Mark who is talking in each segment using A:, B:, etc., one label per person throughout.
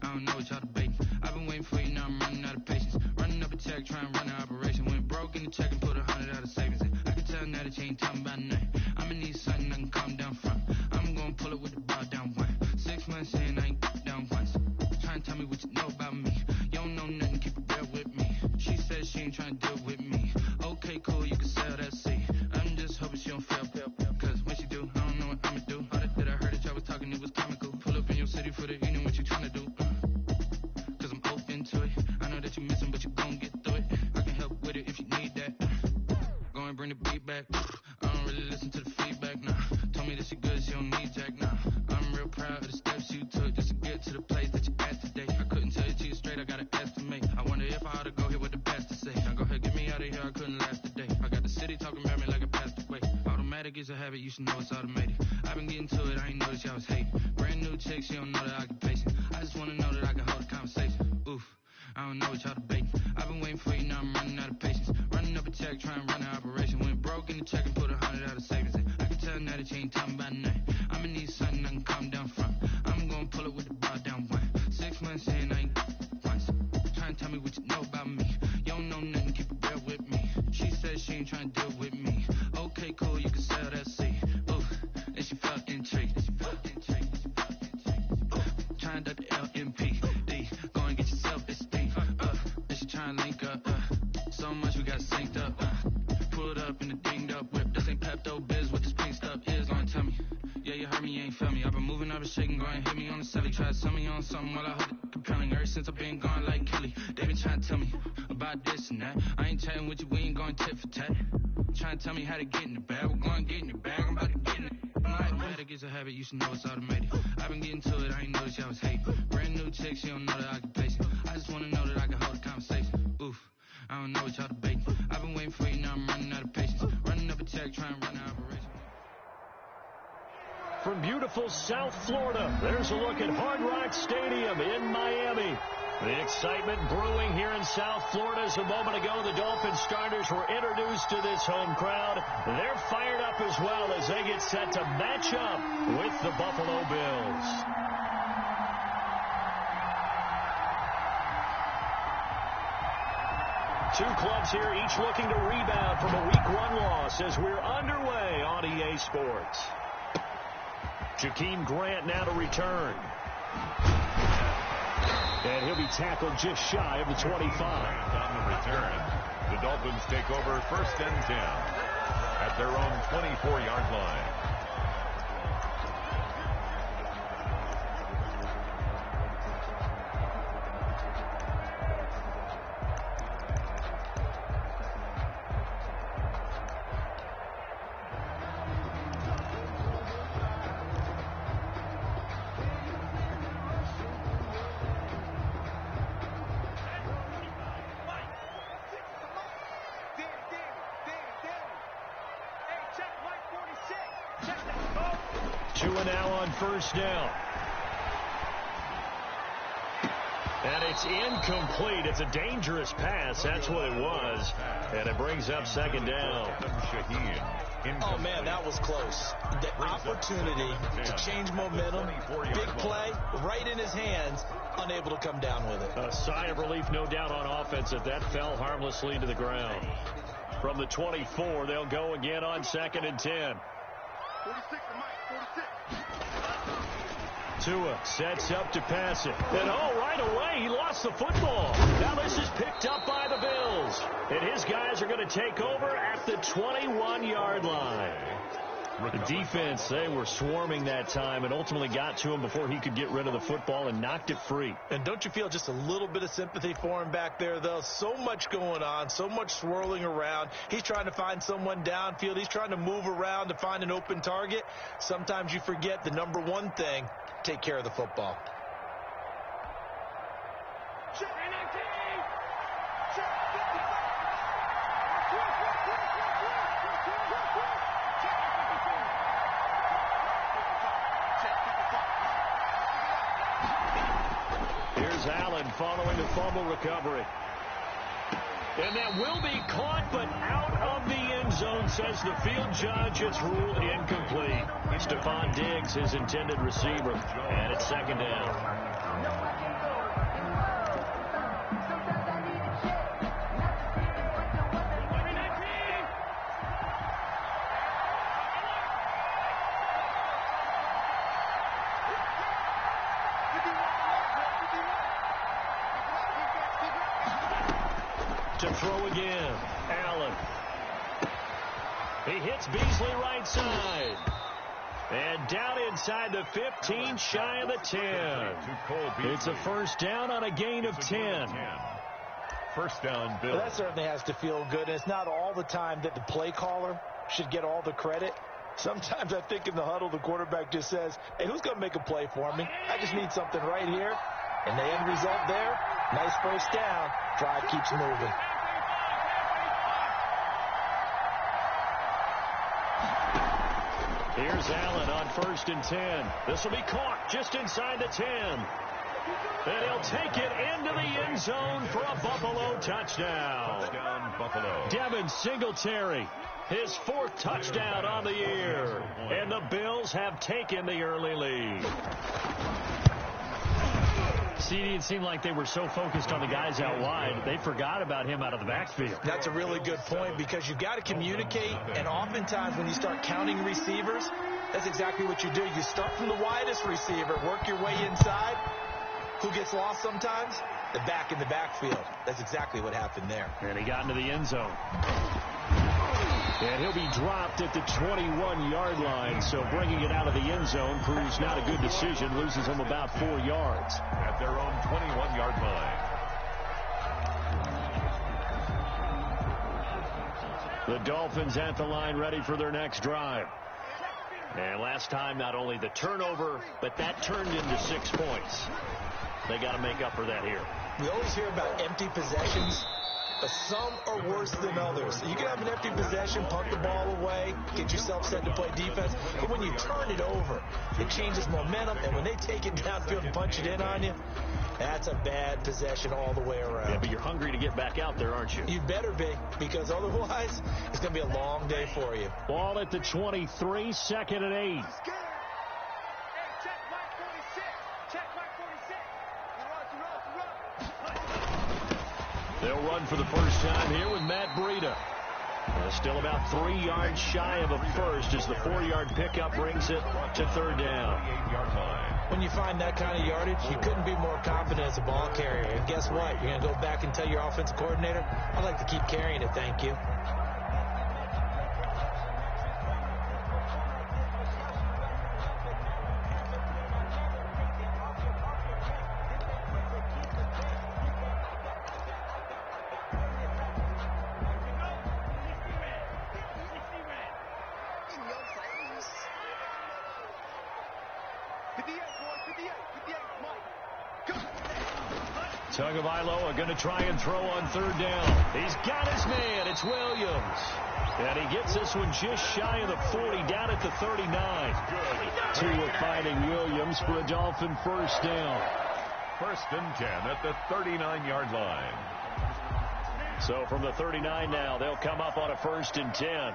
A: I don't know what y'all debating. I've been waiting for you, now I'm running out of patience. Running up a check, trying to run an operation. Went broke in the check and put 100 out of savings in. I can tell now that you ain't talking about nothing. I'ma need something I can calm down from. I'm gonna pull it with the bar down one. 6 months in, I ain't down once. Trying to tell me what you know about me. You don't know nothing, keep it real with me. She said she ain't trying to deal with me. Okay, cool, you can sell that seat. I'm just hoping she don't fail. Cause when she do, I don't know what I'ma do. All that I heard that y'all was talking, it was comical. Pull up in your city for the evening, what you trying to do? Cause I'm open to it. I know that you missing, but you gon' get through it. I can help with it if you need that. Go and bring the beat back. I don't really listen to the feedback, nah. Told me that she good, she don't need jack, nah. I'm real proud of the steps you took just to get to the place that you at today. I couldn't tell you to you straight, I gotta estimate. I wonder if I ought to go here with the best to say. Now go ahead, get me out of here, I couldn't last a day. I got the city talking about me like I passed away. Automatic is a habit, you should know it's automated. I've been getting to it, I ain't noticed y'all was hating. Brand new chick, she don't know the occupation. I just wanna know that I can hold a conversation. Oof, I don't know what y'all debating. I've been waiting for you, now I'm running out of patience. Running up a check, trying to run an operation. Went broke in the check and put 100 out of savings in. I can tell now that you ain't talking about nothing. I'ma need something I can calm down from. I'm gonna pull it with the bar down one. 6 months in, I ain't once. Trying to tell me what you know about me. You don't know nothing, keep it real with me. She said she ain't trying to deal with me. Okay, cool, you can sell that seat. Oof, and she felt intrigued. Trying to duck the LMPD. Go and get yourself esteem. And she trying to link up. So much we got synced up. Pulled up in the dinged up whip. This ain't Pepto Biz, what this pink stuff is. Gonna tell me. Yeah, you heard me, you ain't felt me. I've been moving, I've been shaking, go and hit me on the celly. Try to sell me on something while I hold it compelling. Ever since I've been gone like Kelly, they been trying to tell me about this and that. I ain't chatting with you, we ain't going tit for tat. Trying to tell me how to get in the bag. We're going to get in the bag, I'm about to get in it. Automatic is a habit, you should know it's automated. I've been getting to it, I ain't noticed y'all was hating. Brand new chick, she don't know the occupation. I just wanna know that I can hold a conversation. Oof, I don't know what y'all debating. I've been waiting for you, now I'm running out of patience. Running up a check, trying to run an operation.
B: From beautiful South Florida, there's a look at Hard Rock Stadium in Miami. The excitement brewing here in South Florida as a moment ago the Dolphins starters were introduced to this home crowd. They're fired up as well as they get set to match up with the Buffalo Bills. Two clubs here each looking to rebound from a Week 1 loss as we're underway on EA Sports. Jakeem Grant now to return. And he'll be tackled just shy of the 25.
C: On the return, the Dolphins take over 1st and 10 at their own 24-yard line.
B: First down. And it's incomplete. It's a dangerous pass. That's what it was. And it brings up 2nd down.
D: Oh, man, that was close. The opportunity to change momentum, big play, right in his hands, unable to come down with it.
B: A sigh of relief, no doubt, on offense that fell harmlessly to the ground. From the 24, they'll go again on 2nd and 10.
E: 46, Mike, 46.
B: Tua sets up to pass it. And right away, he lost the football. Now this is picked up by the Bills. And his guys are going to take over at the 21-yard line. The defense, they were swarming that time and ultimately got to him before he could get rid of the football and knocked it free.
D: And don't you feel just a little bit of sympathy for him back there, though? So much going on, so much swirling around. He's trying to find someone downfield. He's trying to move around to find an open target. Sometimes you forget the number one thing, take care of the football.
B: Here's Allen following the fumble recovery. And that will be caught, but out of the end zone, says the field judge. It's ruled incomplete. Stephon Diggs, his intended receiver. And it's 2nd down. To throw again. Allen. He hits Beasley right side. And down inside the 15, shy of the 10. It's a first down on a gain of 10.
C: First down, Bill.
D: Well, that certainly has to feel good. And it's not all the time that the play caller should get all the credit. Sometimes I think in the huddle, the quarterback just says, hey, who's going to make a play for me? I just need something right here. And the end result there, nice first down. Drive keeps moving.
B: Here's Allen on 1st and 10. This will be caught just inside the 10. And he'll take it into the end zone for a Buffalo touchdown.
C: Touchdown, Buffalo.
B: Devin Singletary, his 4th touchdown on the year. And the Bills have taken the early lead. CD, it seemed like they were so focused on the guys out wide, they forgot about him out of the backfield.
D: That's a really good point because you've got to communicate, and oftentimes when you start counting receivers, that's exactly what you do. You start from the widest receiver, work your way inside. Who gets lost sometimes? The back in the backfield. That's exactly what happened there.
B: And he got into the end zone. And he'll be dropped at the 21-yard line, so bringing it out of the end zone proves not a good decision, loses him about 4 yards.
C: At their own 21-yard line.
B: The Dolphins at the line ready for their next drive. And last time, not only the turnover, but that turned into 6 points. They got to make up for that here.
D: We always hear about empty possessions, but some are worse than others. You can have an empty possession, punt the ball away, get yourself set to play defense. But when you turn it over, it changes momentum. And when they take it downfield and punch it in on you, that's a bad possession all the way around.
B: Yeah, but you're hungry to get back out there, aren't you?
D: You better be, because otherwise, it's going to be a long day for you.
B: Ball at the 23, 2nd and 8. They'll run for the first time here with Matt Breida. Still about 3 yards shy of a first as the 4-yard pickup brings it to 3rd down.
D: When you find that kind of yardage, you couldn't be more confident as a ball carrier. And guess what? You're going to go back and tell your offensive coordinator, I'd like to keep carrying it, thank you.
B: Tagovailoa going to try and throw on 3rd down. He's got his man. It's Williams. And he gets this one just shy of the 40, down at the 39. Tua finding Williams for a Dolphin first down.
C: 1st and 10 at the 39-yard line.
B: So from the 39 now, they'll come up on a 1st and 10.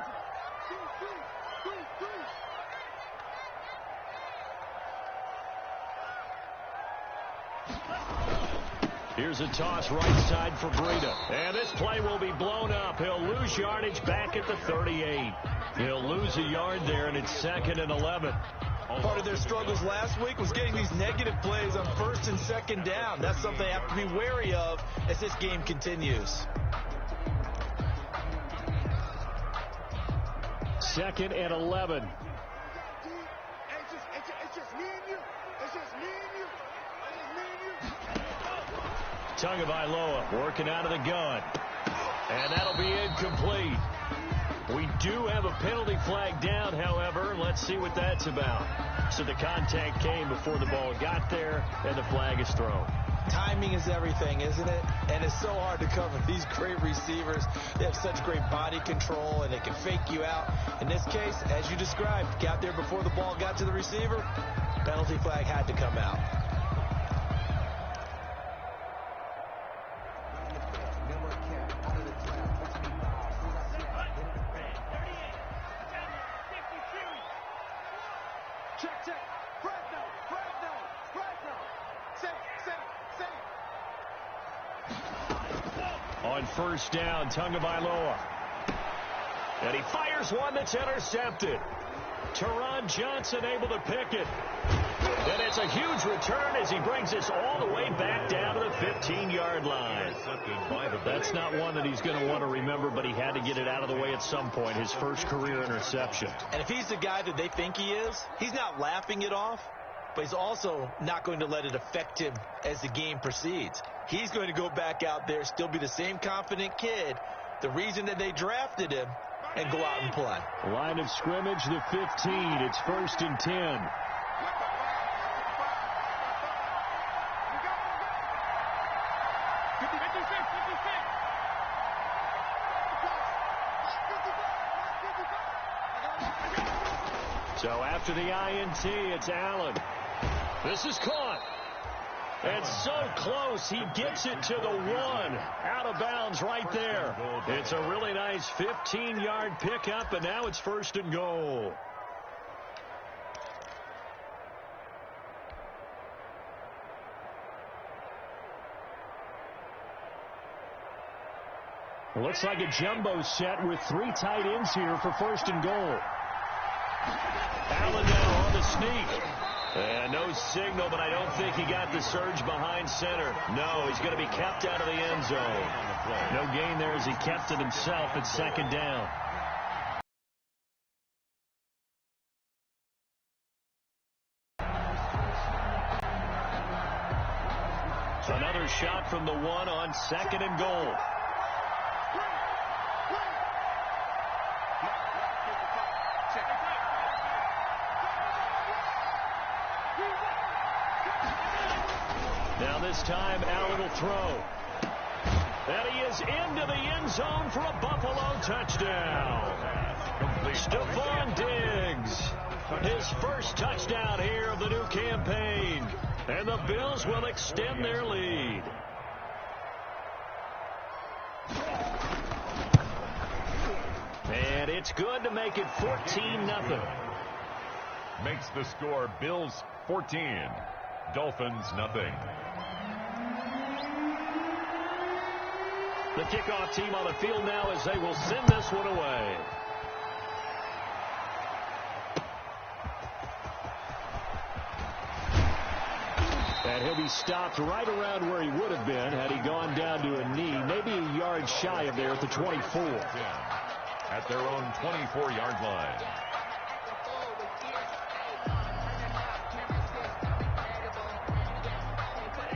B: Here's a toss right side for Breida. And this play will be blown up. He'll lose yardage back at the 38. He'll lose a yard there, and it's 2nd and 11.
D: Part of their struggles last week was getting these negative plays on 1st and 2nd down. That's something they have to be wary of as this game continues.
B: 2nd and 11. Tagovailoa working out of the gun. And that'll be incomplete. We do have a penalty flag down, however. Let's see what that's about. So the contact came before the ball got there, and the flag is thrown.
D: Timing is everything, isn't it? And it's so hard to cover these great receivers. They have such great body control, and they can fake you out. In this case, as you described, got there before the ball got to the receiver. Penalty flag had to come out.
B: On 1st down, Tagovailoa. And he fires one that's intercepted. Teron Johnson able to pick it. And it's a huge return as he brings us all the way back down to the 15-yard line. That's not one that he's going to want to remember, but he had to get it out of the way at some point, his first career interception.
D: And if he's the guy that they think he is, he's not laughing it off, but he's also not going to let it affect him as the game proceeds. He's going to go back out there, still be the same confident kid, the reason that they drafted him, and go out and play.
B: Line of scrimmage, the 15. It's 1st and 10. So after the INT, it's Allen. This is caught. And so close, he gets it to the 1. Out of bounds right there. It's a really nice 15-yard pickup, and now it's 1st and goal. It looks like a jumbo set with 3 tight ends here for 1st and goal. Allen now on the sneak. And no signal, but I don't think he got the surge behind center. No, he's going to be kept out of the end zone. No gain there as he kept it himself at 2nd down. Another shot from the 1 on 2nd and goal. Now this time, Allen will throw. And he is into the end zone for a Buffalo touchdown. Stephon Diggs, his first touchdown here of the new campaign. And the Bills will extend their lead. And it's good to make it 14-0.
C: Makes the score Bills 14, Dolphins nothing.
B: The kickoff team on the field now as they will send this one away. And he'll be stopped right around where he would have been had he gone down to a knee, maybe a yard shy of there at the 24.
C: At their own 24-yard line.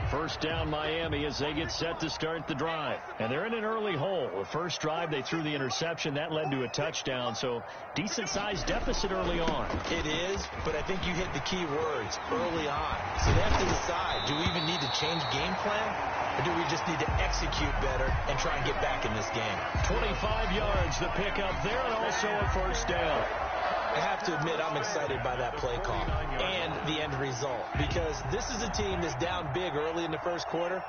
B: First down Miami as they get set to start the drive. And they're in an early hole. The first drive they threw the interception. That led to a touchdown. So decent-sized deficit early on.
D: It is, but I think you hit the key words early on. So they have to decide, do we even need to change game plan? Or do we just need to execute better and try and get back in this game?
B: 25 yards the pickup there and also a first down.
D: I have to admit I'm excited by that play call and the end result because this is a team that's down big early in the first quarter,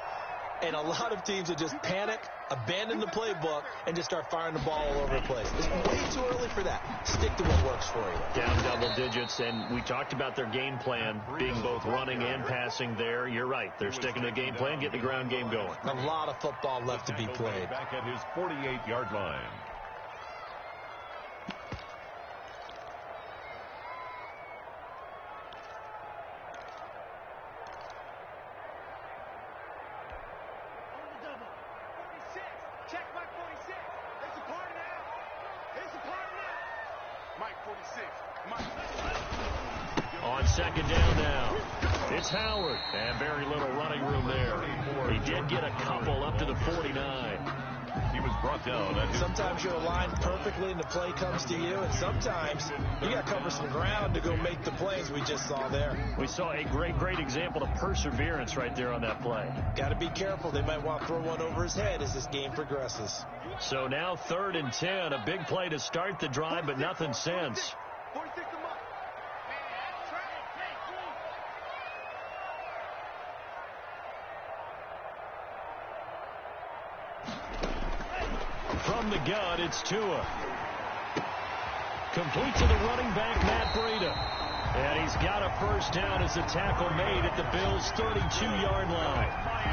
D: and a lot of teams that just panic, abandon the playbook, and just start firing the ball all over the place. It's way too early for that. Stick to what works for you.
B: Down double digits, and we talked about their game plan being both running and passing there. You're right. They're sticking to the game plan, getting the ground game going.
D: A lot of football left to be played.
C: Back at his 48-yard line.
B: On second down now, it's Howard, and very little running room there. He did get a couple up to the 49.
C: He was brought down.
D: Sometimes you're aligned perfectly and the play comes to you, and sometimes you got to cover some ground to go make the plays we just saw there.
B: We saw a great example of perseverance right there on that play.
D: Got to be careful. They might want to throw one over his head as this game progresses.
B: So now 3rd and 10, a big play to start the drive, but nothing since. From the gun, it's Tua. Complete to the running back, Matt Breida. And he's got a first down as the tackle made at the Bills' 32-yard line.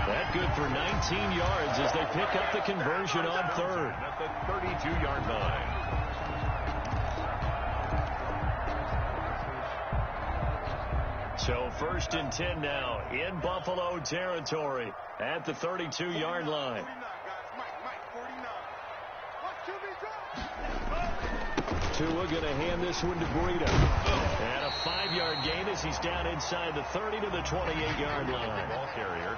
B: That good for 19 yards as they pick up the conversion on 3rd.
C: At the 32-yard line.
B: So 1st and 10 now in Buffalo territory at the 32-yard line. Tua going to hand this one to Breida. And a 5-yard gain as he's down inside the 30 to the 28-yard line.
C: Ball carrier.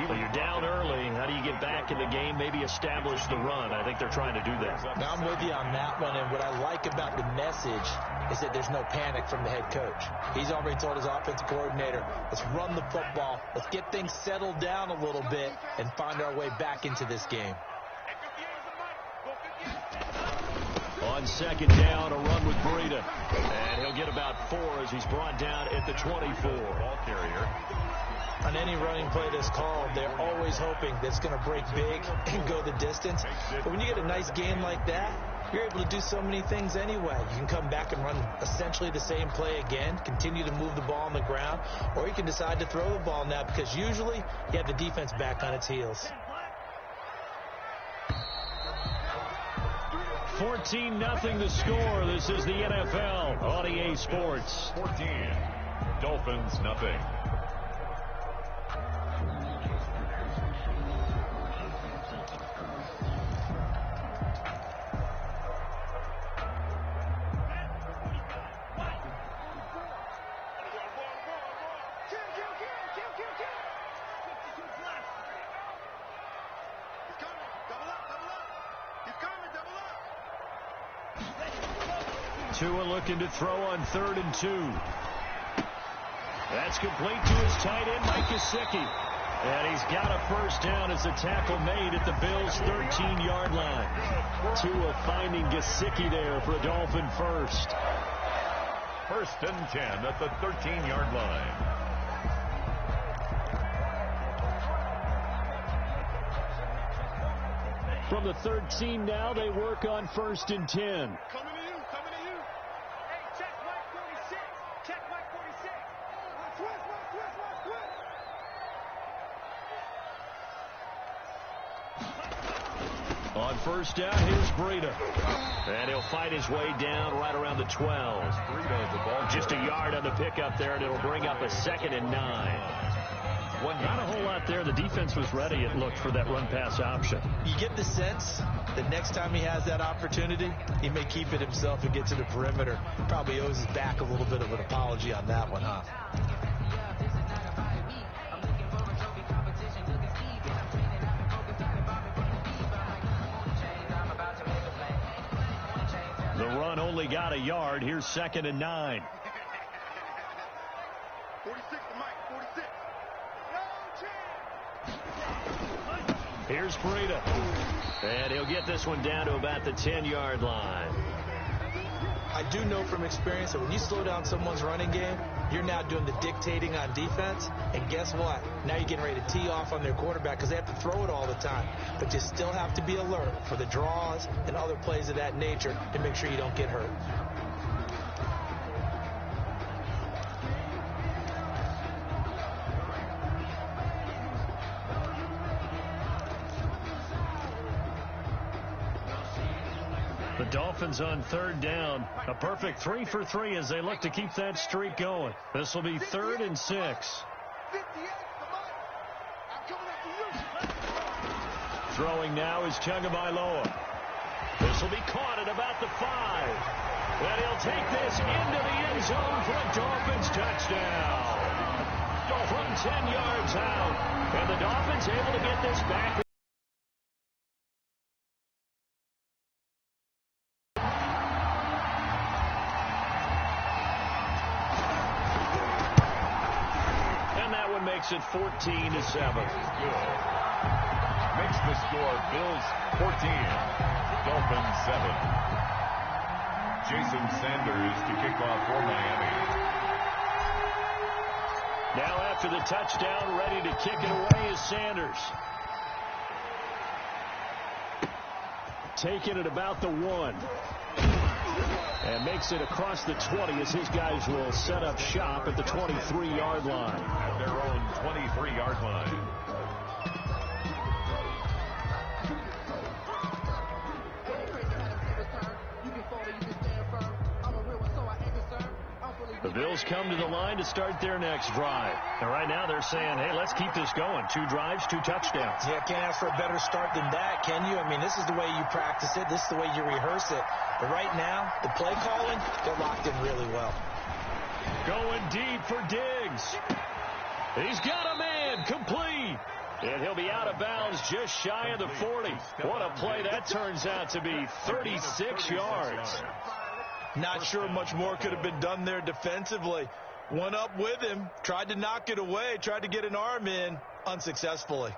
B: Well, you're down early. How do you get back in the game? Maybe establish the run. I think they're trying to do that.
D: Now, I'm with you on that one, and what I like about the message is that there's no panic from the head coach. He's already told his offensive coordinator, let's run the football, let's get things settled down a little bit, and find our way back into this game.
B: On 2nd down, a run with Breida. And he'll get about 4 as he's brought down at the 24.
C: Ball carrier.
D: On any running play that's called, they're always hoping that it's going to break big and go the distance. But when you get a nice game like that, you're able to do so many things anyway. You can come back and run essentially the same play again, continue to move the ball on the ground, or you can decide to throw the ball now because usually you have the defense back on its heels.
B: 14-0 the score. This is the NFL on EA Sports.
C: 14. Dolphins, nothing.
B: Tua looking to throw on 3rd and 2. That's complete to his tight end, Mike Gesicki. And he's got a 1st down as a tackle made at the Bills' 13-yard line. Tua finding Gesicki there for a Dolphin 1st.
C: 1st and 10 at the 13-yard line.
B: From the 13 now, they work on 1st and 10. On 1st down, here's Breida. And he'll fight his way down right around the 12. Just a yard on the pickup there, and it'll bring up a 2nd and 9. Not a whole lot there. The defense was ready, it looked, for that run-pass option.
D: You get the sense that next time he has that opportunity, he may keep it himself and get to the perimeter. Probably owes his back a little bit of an apology on that one, huh?
B: The run only got a yard. Here's 2nd and 9.
E: 46 to Mike, 46.
B: Here's Breida. And he'll get this one down to about the 10-yard line.
D: I do know from experience that when you slow down someone's running game, you're now doing the dictating on defense. And guess what? Now you're getting ready to tee off on their quarterback because they have to throw it all the time. But you still have to be alert for the draws and other plays of that nature to make sure you don't get hurt.
B: The Dolphins on 3rd down. A perfect 3 for 3 as they look to keep that streak going. This will be 3rd and 6. Throwing now is Tagovailoa. This will be caught at about the 5. And he'll take this into the end zone for a Dolphins touchdown. From 10 yards out. And the Dolphins able to get this back. Makes it 14-7.
C: Makes the score Bills 14, Dolphins 7. Jason Sanders to kick off for Miami.
B: Now after the touchdown, ready to kick it away is Sanders. Taking it about the 1. And makes it across the 20 as his guys will set up shop at the 23-yard line.
C: At their own 23-yard line.
B: The The Bills come to the line to start their next drive. And right now they're saying, hey, let's keep this going. 2 drives, 2 touchdowns.
D: Yeah, can't ask for a better start than that, can you? I mean, this is the way you practice it. This is the way you rehearse it. But right now, the play calling, they're locked in really well.
B: Going deep for Diggs. He's got a man, complete. And he'll be out of bounds just shy of the 40. What a play that turns out to be, 36 yards.
D: Not sure much more could have been done there defensively. Went up with him, tried to knock it away, tried to get an arm in, unsuccessfully.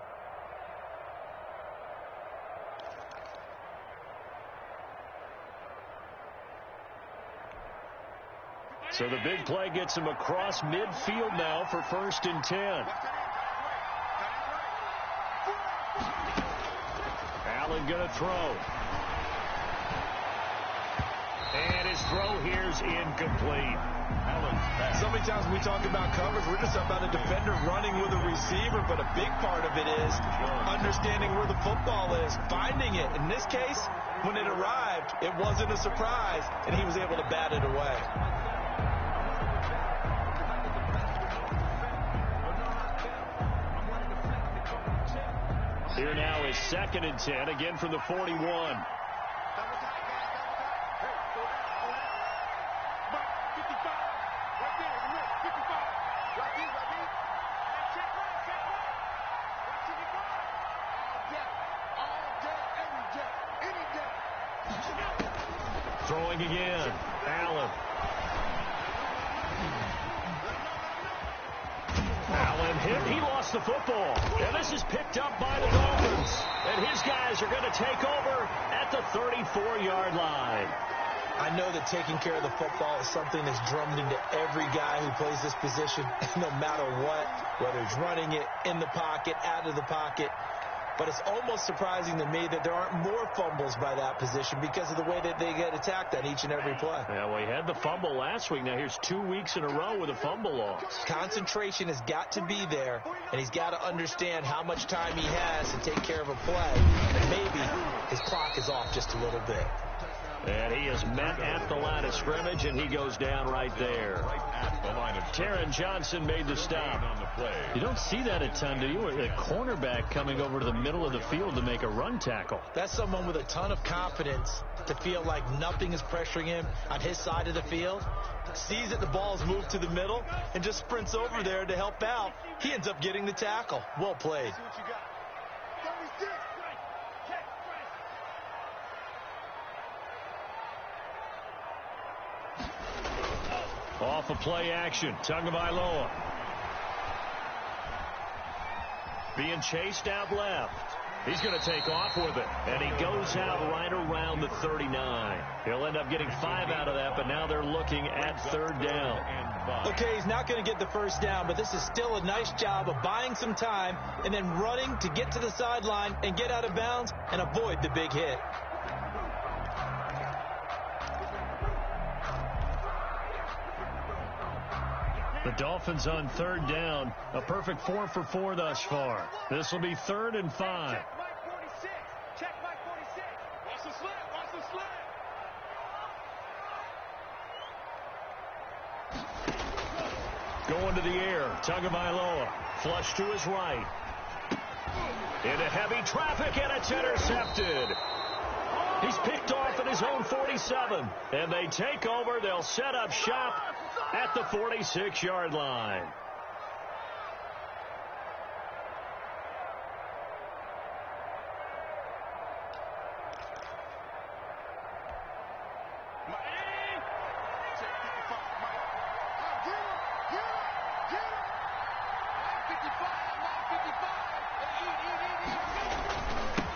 B: So the big play gets him across midfield now for 1st and 10. Allen going to throw. And his throw here's incomplete.
D: So many times when we talk about coverage, we're just about a defender running with a receiver, but a big part of it is understanding where the football is, finding it. In this case, when it arrived, it wasn't a surprise, and he was able to bat it away.
B: Here now is 2nd and 10, again from the 41. Throwing again. Allen. Allen hit. He lost the football. And this is picked up by the Dolphins. And his guys are going to take over at the 34-yard line.
D: I know that taking care of the football is something that's drummed into every guy who plays this position, no matter what, whether it's running it, in the pocket, out of the pocket. But it's almost surprising to me that there aren't more fumbles by that position because of the way that they get attacked on each and every play.
B: Yeah, well, he had the fumble last week. Now here's 2 weeks in a row with a fumble loss.
D: Concentration has got to be there, and he's got to understand how much time he has to take care of a play. And maybe his clock is off just a little bit.
B: And he is met at the line of scrimmage, and he goes down right there. Taron Johnson made the stop. You don't see that a ton, do you? A cornerback coming over to the middle of the field to make a run tackle.
D: That's someone with a ton of confidence to feel like nothing is pressuring him on his side of the field. Sees that the ball's moved to the middle and just sprints over there to help out. He ends up getting the tackle. Well played.
B: Off of play action, Tagovailoa. Being chased out left. He's going to take off with it. And he goes out right around the 39. He'll end up getting 5 out of that, but now they're looking at 3rd down.
D: Okay, he's not going to get the 1st down, but this is still a nice job of buying some time and then running to get to the sideline and get out of bounds and avoid the big hit.
B: The Dolphins on 3rd down. A perfect 4 for 4 thus far. This will be 3rd and 5.
E: Check Mike 46. Watch the slant. Watch the slant.
B: Going to the air. Tagovailoa. Flush to his right. Into heavy traffic, and it's intercepted. He's picked off at his own 47. And they take over. They'll set up shop at the 46-yard line.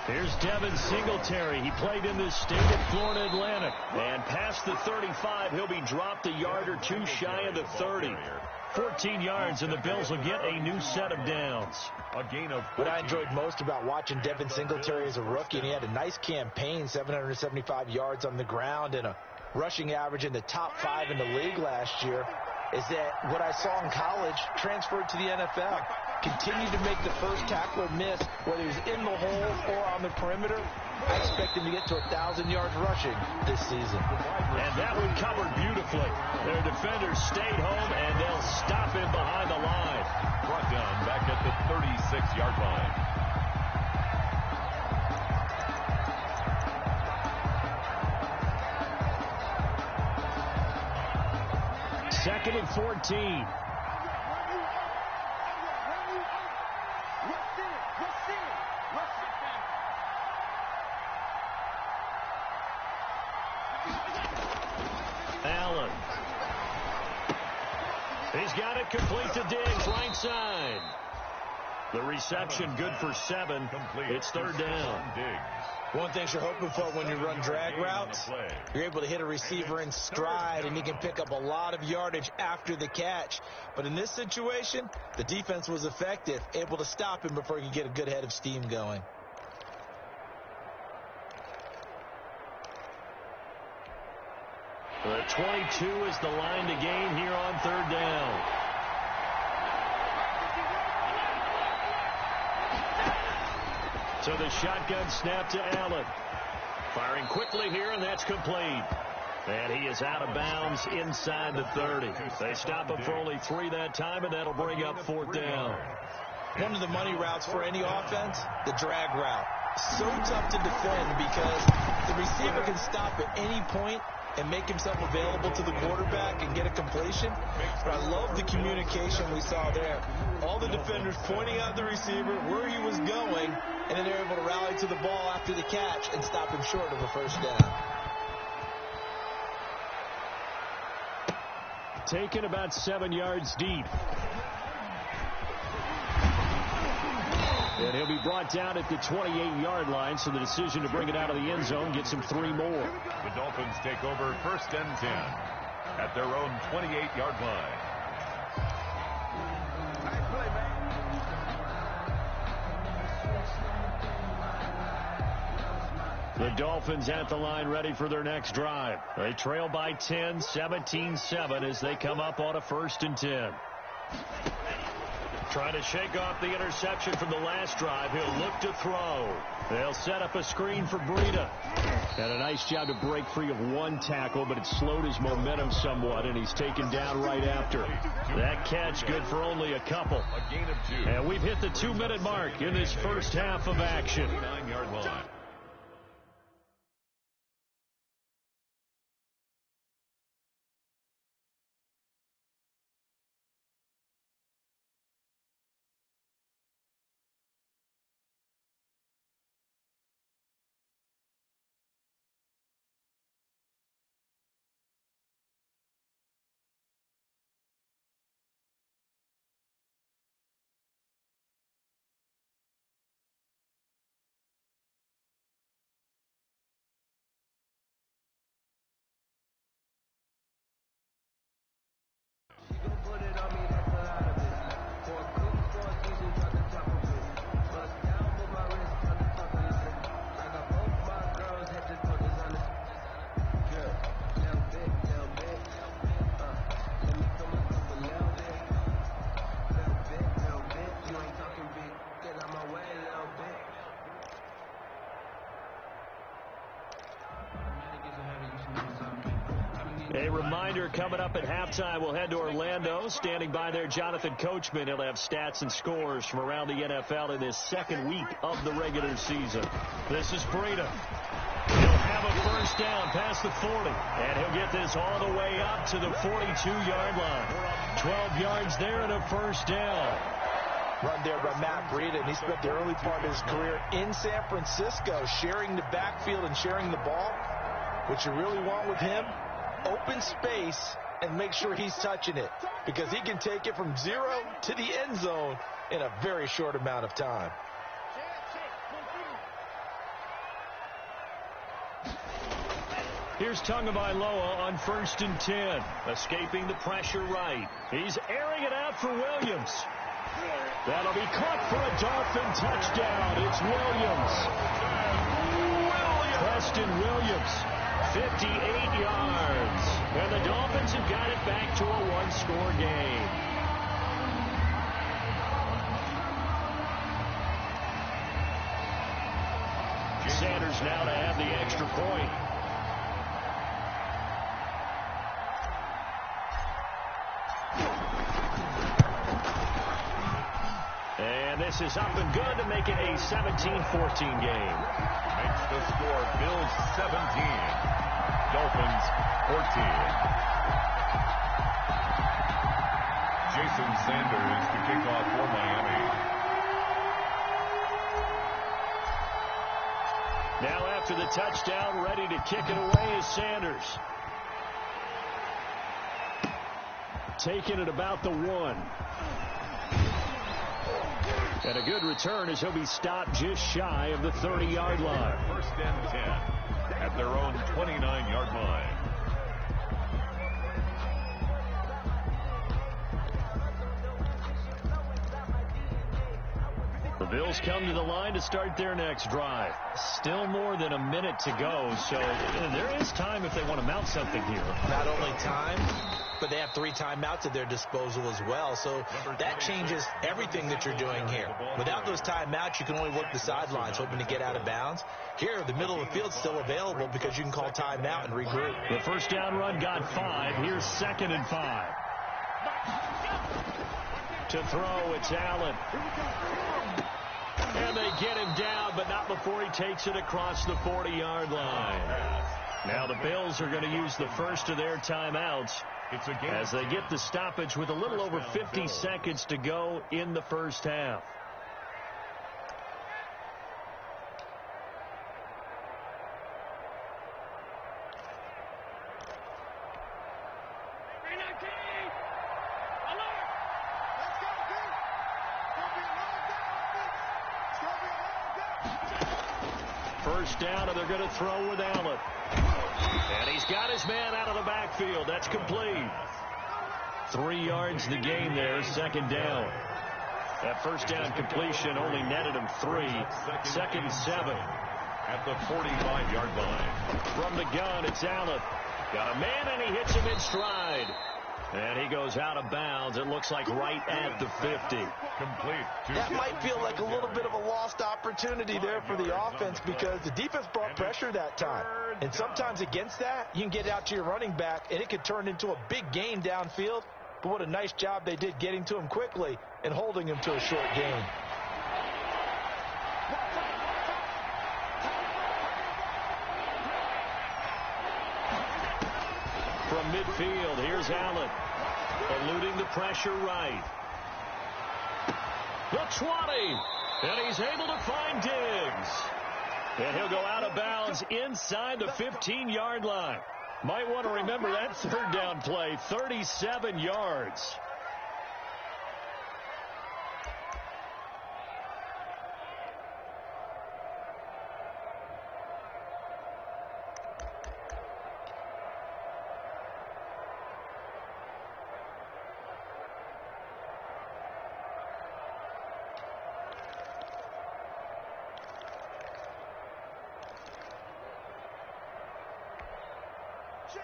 B: Here's Devin Singletary. He played in this state at Florida Atlantic. And past the 35, he'll be dropped a yard or two shy of the 30. 14 yards, and the Bills will get a new set of downs.
C: A gain of 14.
D: What I enjoyed most about watching Devin Singletary as a rookie, and he had a nice campaign, 775 yards on the ground and a rushing average in the top 5 in the league last year, is that what I saw in college transferred to the NFL. continue to make the first tackler miss, whether he's in the hole or on the perimeter. I expect him to get to 1,000 yards rushing this season.
B: And that one covered beautifully. Their defenders stayed home, and they'll stop him behind the line.
C: Brought down back at the 36-yard line.
B: Second and 14. Allen. He's got it complete to Diggs, right side. The reception good for 7. It's third down.
D: One thing you're hoping for when you run drag routes, you're able to hit a receiver in stride, and he can pick up a lot of yardage after the catch. But in this situation, the defense was effective, able to stop him before he could get a good head of steam going.
B: The 22 is the line to gain here on third down. So the shotgun snap to Allen. Firing quickly here, and that's complete. And he is out of bounds inside the 30. They stop him for only 3 that time, and that'll bring up fourth down.
D: One of the money routes for any offense, the drag route. So tough to defend because the receiver can stop at any point and make himself available to the quarterback and get a completion. But I love the communication we saw there. All the defenders pointing out the receiver where he was going, and then they're able to rally to the ball after the catch and stop him short of a first down.
B: Taken about 7 yards deep. And he'll be brought down at the 28-yard line, so the decision to bring it out of the end zone gets him 3 more.
C: The Dolphins take over first and 10 at their own 28-yard line.
B: The Dolphins at the line ready for their next drive. They trail by 10, 17-7 as they come up on a first and 10. Trying to shake off the interception from the last drive. He'll look to throw. They'll set up a screen for Breida. And a nice job to break free of one tackle, but it slowed his momentum somewhat, and he's taken down right after. That catch good for only a couple.
C: A gain of 2.
B: And we've hit the 2-minute mark in this first half of action.
C: 9-yard line.
B: A reminder, coming up at halftime, we'll head to Orlando. Standing by there, Jonathan Coachman. He'll have stats and scores from around the NFL in his second week of the regular season. This is Breida. He'll have a first down past the 40. And he'll get this all the way up to the 42-yard line. 12 yards there and a first down.
D: Run there by Matt Breida, and he spent the early part of his career in San Francisco, sharing the backfield and sharing the ball. What you really want with him, open space and make sure he's touching it, because he can take it from 0 to the end zone in a very short amount of time.
B: Here's Tagovailoa on first and 10, escaping the pressure right. He's airing it out for Williams. That'll be caught for a Dolphin touchdown. It's Williams. Preston Williams, 58 yards. And the Dolphins have got it back to a one-score game. Sanders now to have the extra point. And this is up and good to make it a 17-14 game.
C: Makes the score Bills 17, Dolphins 14. Jason Sanders to kick off for Miami.
B: Now after the touchdown, ready to kick it away is Sanders. Taking it about the 1. And a good return as he'll be stopped just shy of the 30-yard line.
C: First and 10 at their own 29-yard line.
B: The Bills come to the line to start their next drive. Still more than a minute to go, so there is time if they want to mount something here.
D: Not only time, but they have 3 timeouts at their disposal as well, so that changes everything that you're doing here. Without those timeouts, you can only work the sidelines, hoping to get out of bounds. Here, the middle of the field's still available because you can call timeout and regroup.
B: The first down run got 5. Here's 2nd and 5. To throw, it's Allen. And they get him down, but not before he takes it across the 40-yard line. Now the Bills are going to use the first of their timeouts as they get the stoppage with a little over 50 seconds to go in the first half. First down, and they're going to throw with Allen. And he's got his man out of the backfield. That's complete. 3 yards the gain there, 2nd down. That first down completion only netted him 3. 2nd and 7.
C: At the 45-yard line.
B: From the gun, it's Allen. Got a man, and he hits him in stride. And he goes out of bounds. It looks like right at the 50.
C: Complete.
D: That might feel like a little bit of a lost opportunity there for the offense because the defense brought pressure that time. And sometimes against that, you can get out to your running back, and it could turn into a big gain downfield. But what a nice job they did getting to him quickly and holding him to a short gain.
B: From midfield, here's Allen. Eluding the pressure right. The 20. And he's able to find Diggs. And he'll go out of bounds inside the 15-yard line. Might want to remember that 3rd down play, 37 yards.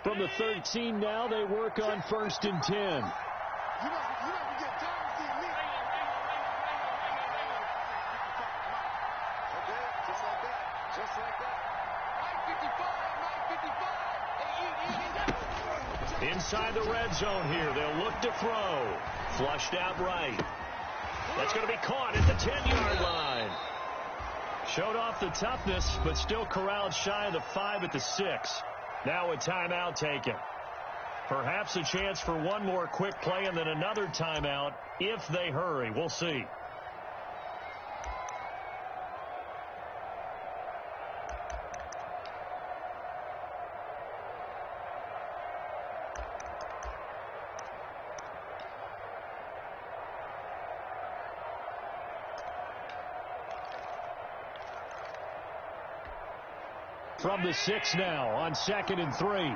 B: From the 13 now, they work on 1st and 10.
E: You know, we get tired of seeing me. Okay, just like that. Just like that. 55.
B: Inside the red zone here, they'll look to throw. Flushed out right. That's going to be caught at the 10-yard line. Showed off the toughness, but still corralled shy of the 5 at the 6. Now a timeout taken. Perhaps a chance for one more quick play and then another timeout if they hurry. We'll see. From the 6 now on 2nd and 3.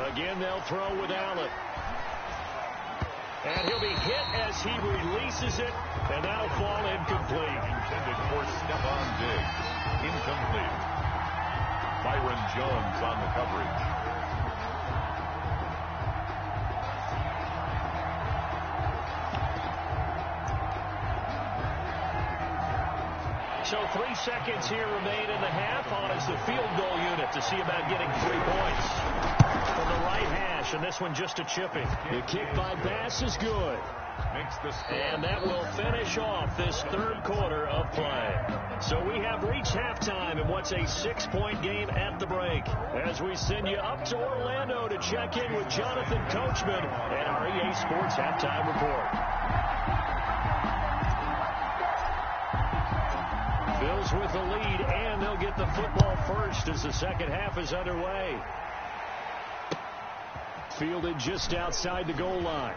B: Again, they'll throw with Allen. And he'll be hit as he releases it, and that'll fall incomplete.
C: Intended for Stephon Diggs. Incomplete. Byron Jones on the coverage.
B: So 3 seconds here remain in the half. On is the field goal unit to see about getting 3 points. From the right hash, and this one just a chipping. The kick by Bass is good. And that will finish off this third quarter of play. So we have reached halftime in what's a 6-point game at the break. As we send you up to Orlando to check in with Jonathan Coachman and our EA Sports Halftime Report. Bills with the lead, and they'll get the football first as the second half is underway. Fielded just outside the goal line.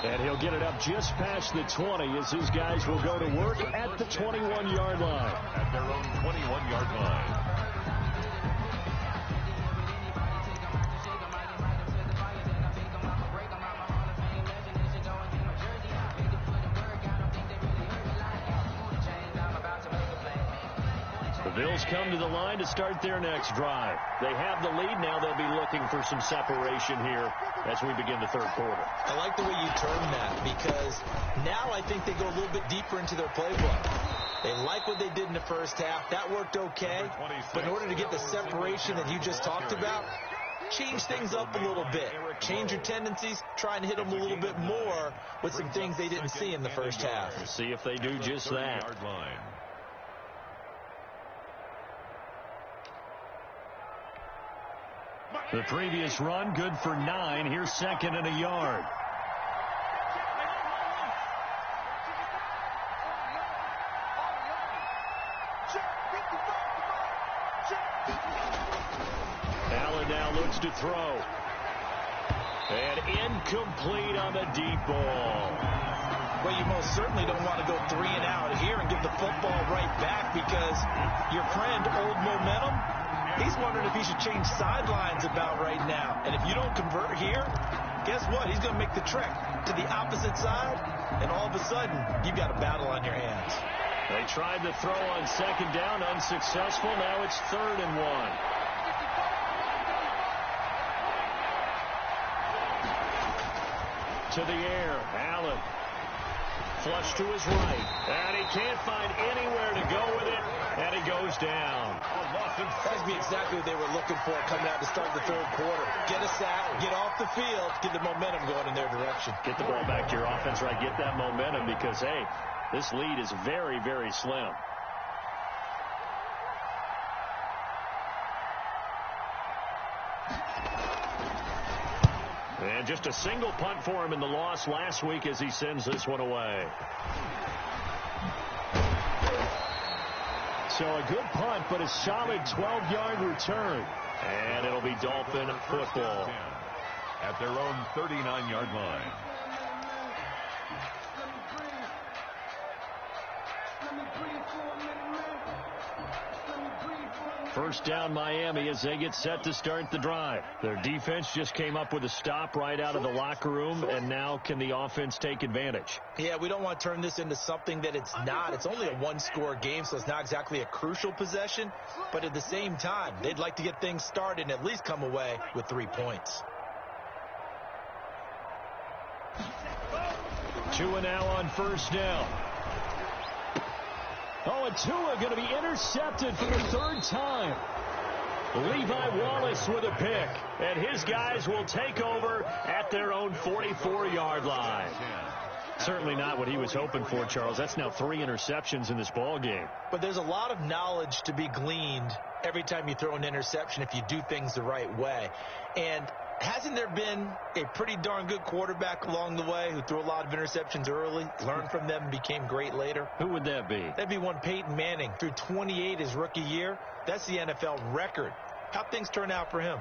B: And he'll get it up just past the 20 as his guys will go to work at the 21-yard line.
C: At their own 21-yard line.
B: The Bills come to the line to start their next drive. They have the lead. Now they'll be looking for some separation here as we begin the third quarter.
D: I like the way you term that, because now I think they go a little bit deeper into their playbook. They like what they did in the first half. That worked okay. But in order to get the separation that you just talked about, change things up a little bit. Change your tendencies. Try and hit them a little bit more with some things they didn't see in the first half.
B: We'll see if they do just that. The previous run, good for 9. Here's second and a yard. Allen now looks to throw. And incomplete on the deep ball.
D: Well, you most certainly don't want to go 3 and out here and give the football right back, because your friend, Old Momentum, he's wondering if he should change sidelines about right now. And if you don't convert here, guess what? He's going to make the trek to the opposite side, and all of a sudden, you've got a battle on your hands.
B: They tried to throw on second down, unsuccessful. Now it's 3rd and 1. To the air, Allen. Flush to his right. And he can't find anywhere to go with it. And he goes down.
D: That'd be exactly what they were looking for coming out to start the third quarter. Get a sack, get off the field, get the momentum going in their direction.
B: Get the ball back to your offense, right? Get that momentum, because, hey, this lead is very, very slim. And just a single punt for him in the loss last week as he sends this one away. So a good punt, but a solid 12-yard return. And it'll be Dolphin football.
C: At their own 39-yard line.
B: First down Miami as they get set to start the drive. Their defense just came up with a stop right out of the locker room, and now can the offense take advantage?
D: Yeah, we don't want to turn this into something that it's not. It's only a one-score game, so it's not exactly a crucial possession. But at the same time, they'd like to get things started and at least come away with 3 points.
B: Tua now on first down. Oh, and Tua going to be intercepted for the 3rd time. Levi Wallace with a pick, and his guys will take over at their own 44-yard line. Certainly not what he was hoping for, Charles. That's now 3 interceptions in this ball game.
D: But there's a lot of knowledge to be gleaned every time you throw an interception if you do things the right way. And hasn't there been a pretty darn good quarterback along the way who threw a lot of interceptions early, learned from them, and became great later?
B: Who would that be?
D: That'd be one Peyton Manning. Threw 28 his rookie year. That's the NFL record. How'd things turn out for him?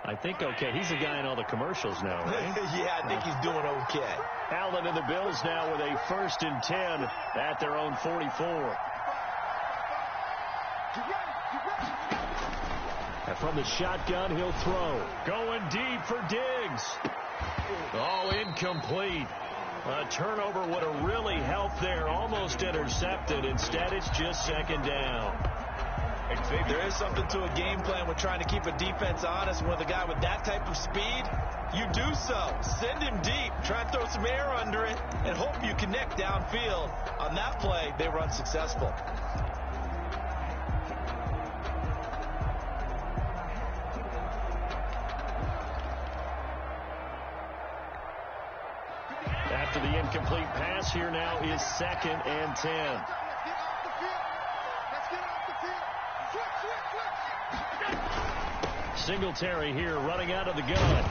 B: I think okay. He's the guy in all the commercials now, right?
D: Yeah, I think he's doing okay.
B: Allen and the Bills now with a 1st and 10 at their own 44. And from the shotgun, he'll throw. Going deep for Diggs. Oh, incomplete. A turnover would have really helped there. Almost intercepted. Instead, it's just 2nd down.
D: There is something to a game plan with trying to keep a defense honest. With a guy with that type of speed, you do so. Send him deep. Try to throw some air under it and hope you connect downfield. On that play, they were unsuccessful.
B: After the incomplete pass, here now is 2nd and 10. Singletary here running out of the gun.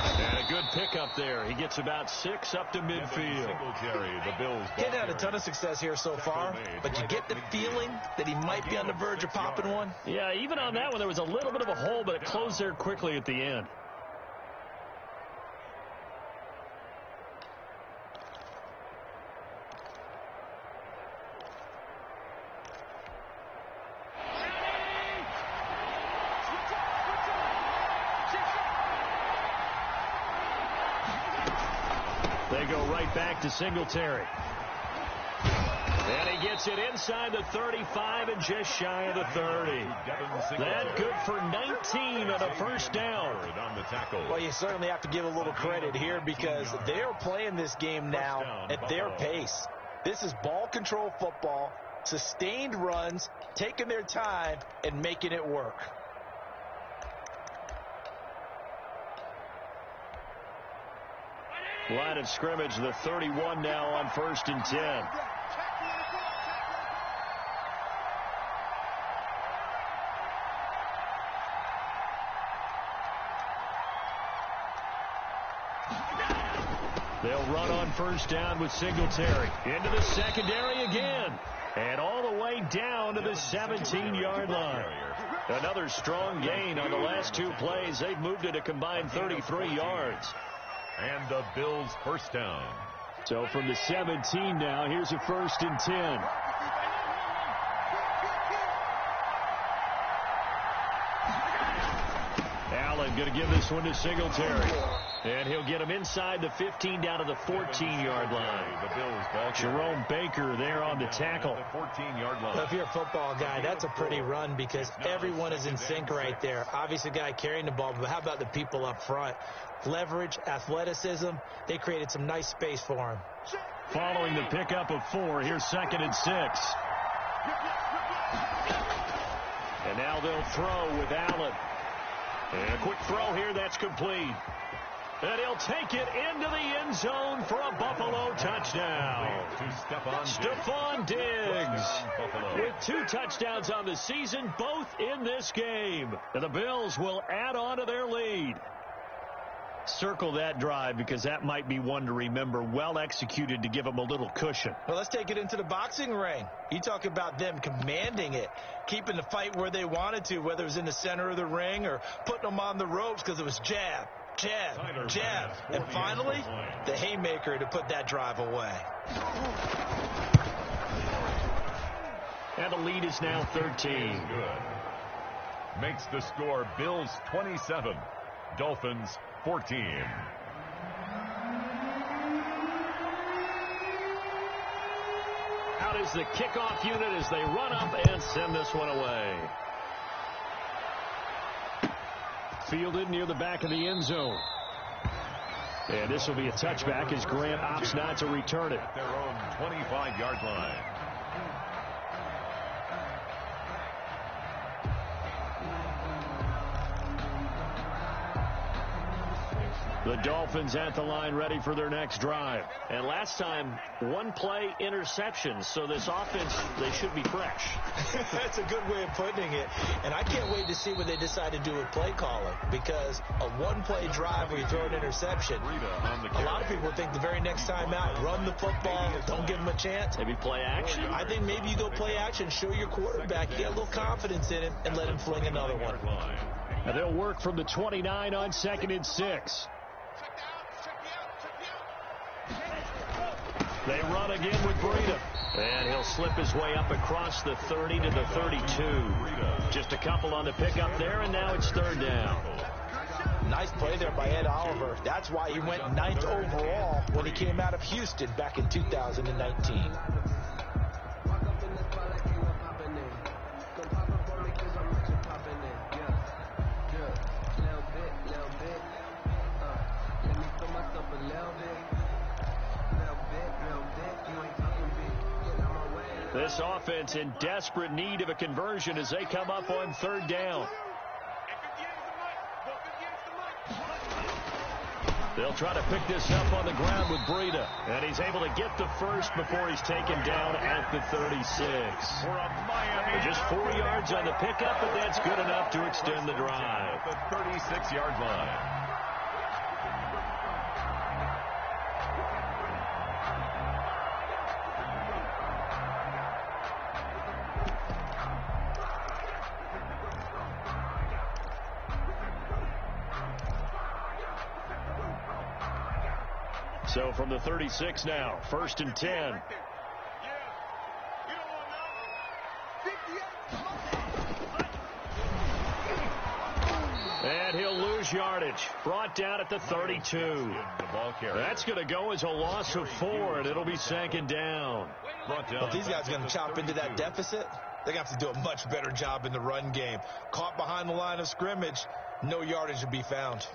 B: And a good pickup there. He gets about 6 up to midfield.
C: Singletary, the Bills.
D: He's had a ton of success here so far, but you get the feeling that he might be on the verge of popping one.
B: Yeah, even on that one, there was a little bit of a hole, but it closed there quickly at the end. They go right back to Singletary. And he gets it inside the 35 and just shy of the 30. That good for 19 on a first down.
D: Well, you certainly have to give a little credit here because they're playing this game now at their pace. This is ball control football, sustained runs, taking their time, and making it work.
B: Line of scrimmage, the 31 now on 1st and 10. They'll run on 1st down with Singletary. Into the secondary again. And all the way down to the 17-yard line. Another strong gain on the last 2 plays. They've moved it a combined 33 yards.
C: And the Bills' first down.
B: So from the 17 now, here's a 1st and 10. Allen going to give this one to Singletary. And he'll get him inside the 15 down to the 14-yard line.
C: The Bills ball.
B: Jerome Baker there on the tackle.
C: The 14-yard line.
D: Well, if you're a football guy, that's a pretty run because everyone is in sync right there. Obviously, the guy carrying the ball, but how about the people up front? Leverage, athleticism, they created some nice space for him.
B: Following the pickup of 4, here's 2nd and 6. And now they'll throw with Allen. And a quick throw here, that's complete. And he'll take it into the end zone for a Buffalo touchdown. Stephon Diggs with 2 touchdowns on the season, both in this game. And the Bills will add on to their lead. Circle that drive because that might be one to remember. Well executed to give them a little cushion.
D: Well, let's take it into the boxing ring. You talk about them commanding it, keeping the fight where they wanted to, whether it was in the center of the ring or putting them on the ropes because it was jab, jab, jab. And finally, the haymaker to put that drive away.
B: And the lead is now 13.
C: Good. Makes the score Bills 27, Dolphins 14.
B: Out is the kickoff unit as they run up and send this one away. Fielded near the back of the end zone. And this will be a touchback as Grant opts not to return it.
C: At their own 25-yard line.
B: The Dolphins at the line ready for their next drive. And last time, 1-play interception. So this offense, they should be fresh.
D: That's a good way of putting it. And I can't wait to see what they decide to do with play calling. Because a 1-play drive where you throw an interception, a lot of people think the very next time out, run the football, don't give them a chance.
B: Maybe play action.
D: I think maybe you go play action, show your quarterback, get a little confidence in him, and let him fling another one.
B: And they'll work from the 29 on 2nd and 6. They run again with Breida. And he'll slip his way up across the 30 to the 32. Just a couple on the pickup there, and now it's 3rd down.
D: Nice play there by Ed Oliver. That's why he went 9th overall when he came out of Houston back in 2019.
B: This offense in desperate need of a conversion as they come up on third down. They'll try to pick this up on the ground with Breida. And he's able to get the first before he's taken down at the 36. Just 4 yards on the pickup, but that's good enough to extend the drive.
C: The 36-yard line.
B: So from the 36 now, 1st and 10. And he'll lose yardage. Brought down at the 32. That's going to go as a loss of 4, and it'll be 2nd down.
D: If these guys are going to chop into that deficit, they're going to have to do a much better job in the run game. Caught behind the line of scrimmage, no yardage to be found.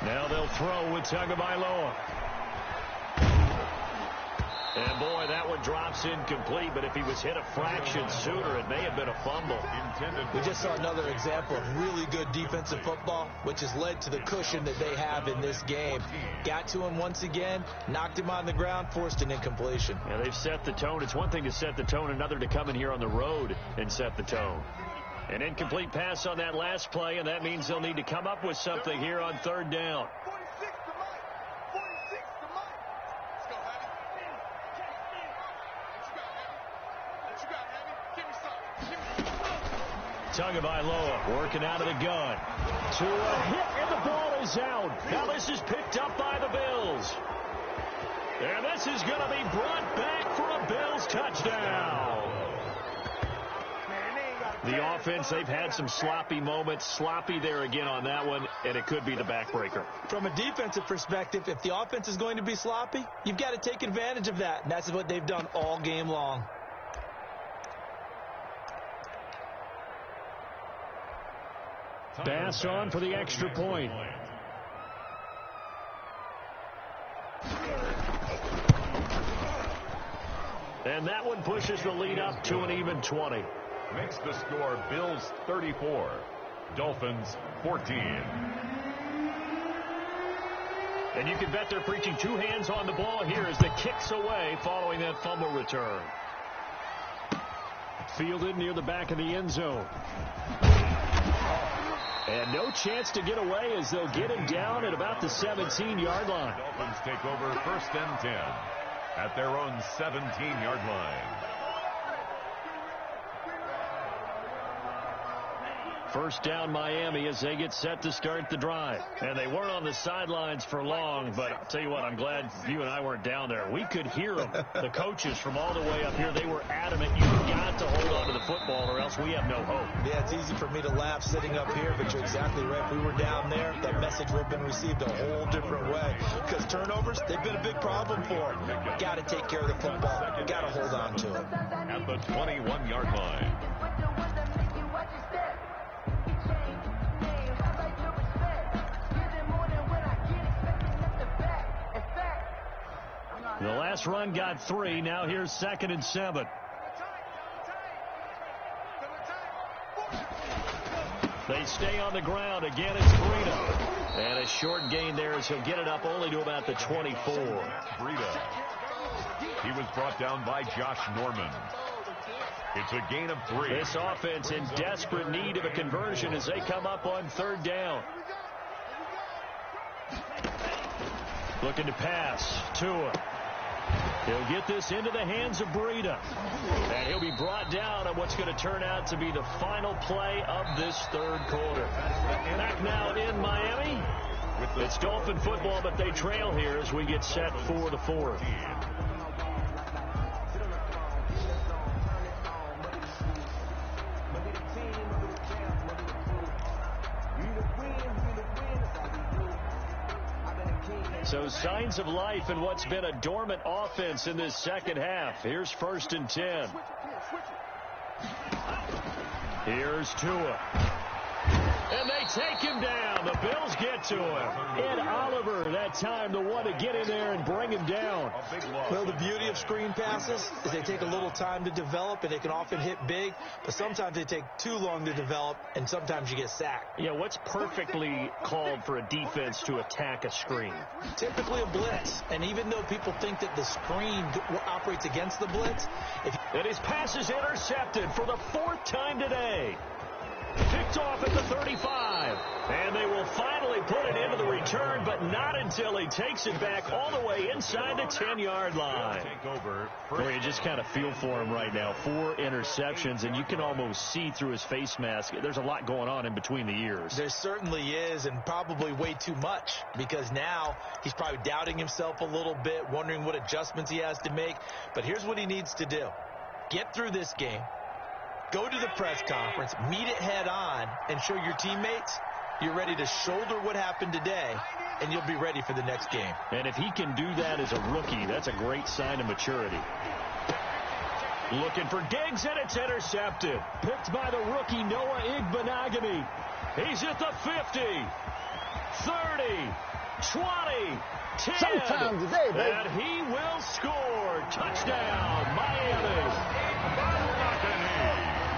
B: Now they'll throw with Tagovailoa. And boy, that one drops incomplete, but if he was hit a fraction sooner, it may have been a fumble.
D: We just saw another example of really good defensive football, which has led to the cushion that they have in this game. Got to him once again, knocked him on the ground, forced an incompletion.
B: Yeah, they've set the tone. It's one thing to set the tone, another to come in here on the road and set the tone. An incomplete pass on that last play, and that means they'll need to come up with something here on third down. Tagovailoa working out of the gun. To a hit, and the ball is out. Now this is picked up by the Bills. And this is going to be brought back for a Bills touchdown. The offense, they've had some sloppy moments. Sloppy there again on that one, and it could be the backbreaker.
D: From a defensive perspective, if the offense is going to be sloppy, you've got to take advantage of that. And that's what they've done all game long.
B: Pass on for the extra point. And that one pushes the lead up to an even 20.
C: Makes the score Bills 34, Dolphins 14.
B: And you can bet they're preaching 2 hands on the ball here as the kick's away following that fumble return. Fielded near the back of the end zone. And no chance to get away as they'll get him down at about the 17-yard line.
C: Dolphins take over 1st and 10 at their own 17-yard line.
B: First down Miami as they get set to start the drive. And they weren't on the sidelines for long, but I'll tell you what, I'm glad you and I weren't down there. We could hear them, the coaches from all the way up here. They were adamant, you've got to hold on to the football or else we have no hope.
D: Yeah, it's easy for me to laugh sitting up here, but you're exactly right. If we were down there, that message would have been received a whole different way. Because turnovers, they've been a big problem for them. Got to take care of the football. Got to hold on to it.
C: At the 21-yard line.
B: The last run got 3. Now here's 2nd and 7. They stay on the ground. Again, it's Breida. And a short gain there as he'll get it up only to about the 24.
C: Breida. He was brought down by Josh Norman. It's a gain of 3.
B: This offense in desperate need of a conversion as they come up on third down. Looking to pass. Tua. He'll get this into the hands of Breida. And he'll be brought down on what's going to turn out to be the final play of this third quarter. Back now in Miami. It's Dolphin football, but they trail here as we get set for the fourth. So signs of life in what's been a dormant offense in this second half. Here's 1st and 10. Here's Tua. And they take him down. The Bills get to him. Ed Oliver, that time, the one to get in there and bring him down.
D: Well, the beauty of screen passes is they take a little time to develop, and they can often hit big, but sometimes they take too long to develop, and sometimes you get sacked.
B: Yeah, what's perfectly called for a defense to attack a screen?
D: Typically a blitz, and even though people think that the screen operates against the blitz,
B: and his pass is intercepted for the 4th time today. Picked off at the 35. And they will finally put it into the return, but not until he takes it back all the way inside the 10-yard line. Well, you just kind of feel for him right now. 4 interceptions, and you can almost see through his face mask. There's a lot going on in between the ears.
D: There certainly is, and probably way too much, because now he's probably doubting himself a little bit, wondering what adjustments he has to make. But here's what he needs to do. Get through this game. Go to the press conference, meet it head on, and show your teammates you're ready to shoulder what happened today, and you'll be ready for the next game.
B: And if he can do that as a rookie, that's a great sign of maturity. Looking for Diggs, and it's intercepted. Picked by the rookie Noah Igbenogany. He's at the 50, 30, 20, 10.
F: Sometime today, baby.
B: And he will score. Touchdown, Miami.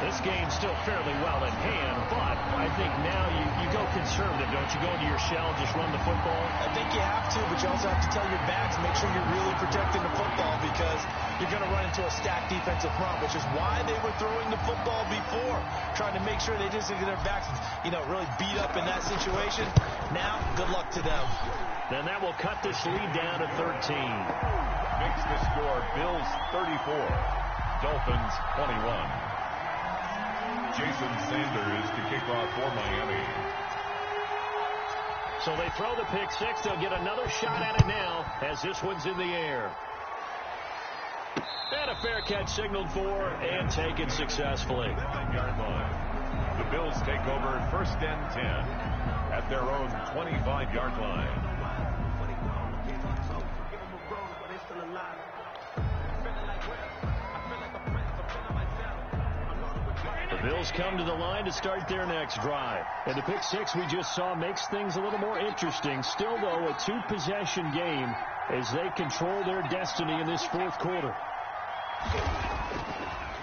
B: This game's still fairly well in hand, but I think now you go conservative, don't you? Go into your shell and just run the football?
D: I think you have to, but you also have to tell your backs, make sure you're really protecting the football, because you're going to run into a stacked defensive front, which is why they were throwing the football before, trying to make sure they didn't get their backs, really beat up in that situation. Now, good luck to them.
B: Then that will cut this lead down to 13.
C: Makes the score Bills 34, Dolphins 21. Jason Sanders to kick off for Miami.
B: So they throw the pick 6. They'll get another shot at it now as this one's in the air. And a fair catch signaled for and taken successfully.
C: 9-yard line. The Bills take over 1st and 10 at their own 25-yard line.
B: The Bills come to the line to start their next drive. And the pick 6 we just saw makes things a little more interesting. Still, though, a 2-possession game as they control their destiny in this 4th quarter.